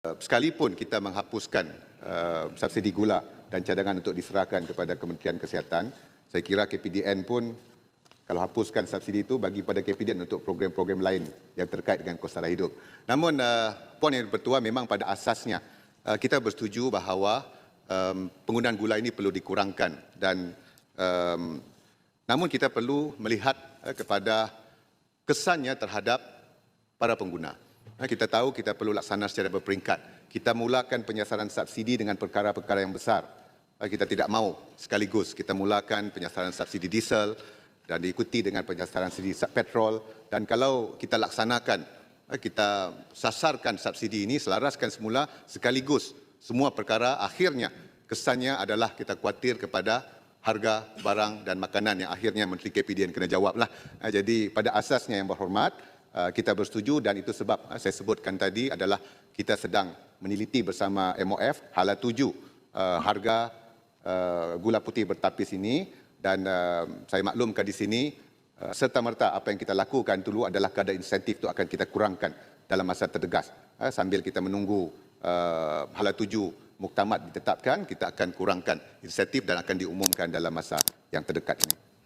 Sekalipun kita menghapuskan subsidi gula dan cadangan untuk diserahkan kepada Kementerian Kesihatan, saya kira KPDN pun kalau hapuskan subsidi itu bagi pada KPDN untuk program-program lain yang terkait dengan kos taraf hidup. Namun Puan Yang Dipertua, memang pada asasnya kita bersetuju bahawa penggunaan gula ini perlu dikurangkan dan namun kita perlu melihat kepada kesannya terhadap para pengguna. Kita tahu kita perlu laksana secara berperingkat. Kita mulakan penyasaran subsidi dengan perkara-perkara yang besar. Kita tidak mahu sekaligus kita mulakan penyasaran subsidi diesel dan diikuti dengan penyasaran subsidi petrol. Dan kalau kita laksanakan, kita sasarkan subsidi ini, selaraskan semula sekaligus semua perkara, akhirnya kesannya adalah kita khawatir kepada harga barang dan makanan yang akhirnya Menteri KPDN kena jawablah. Jadi pada asasnya yang berhormat, kita bersetuju dan itu sebab saya sebutkan tadi adalah kita sedang meneliti bersama MOF hala tuju harga gula putih bertapis ini dan saya maklumkan di sini serta-merta apa yang kita lakukan dulu adalah kadar insentif itu akan kita kurangkan dalam masa terdegas. Sambil kita menunggu hala tuju muktamad ditetapkan, kita akan kurangkan insentif dan akan diumumkan dalam masa yang terdekat ini.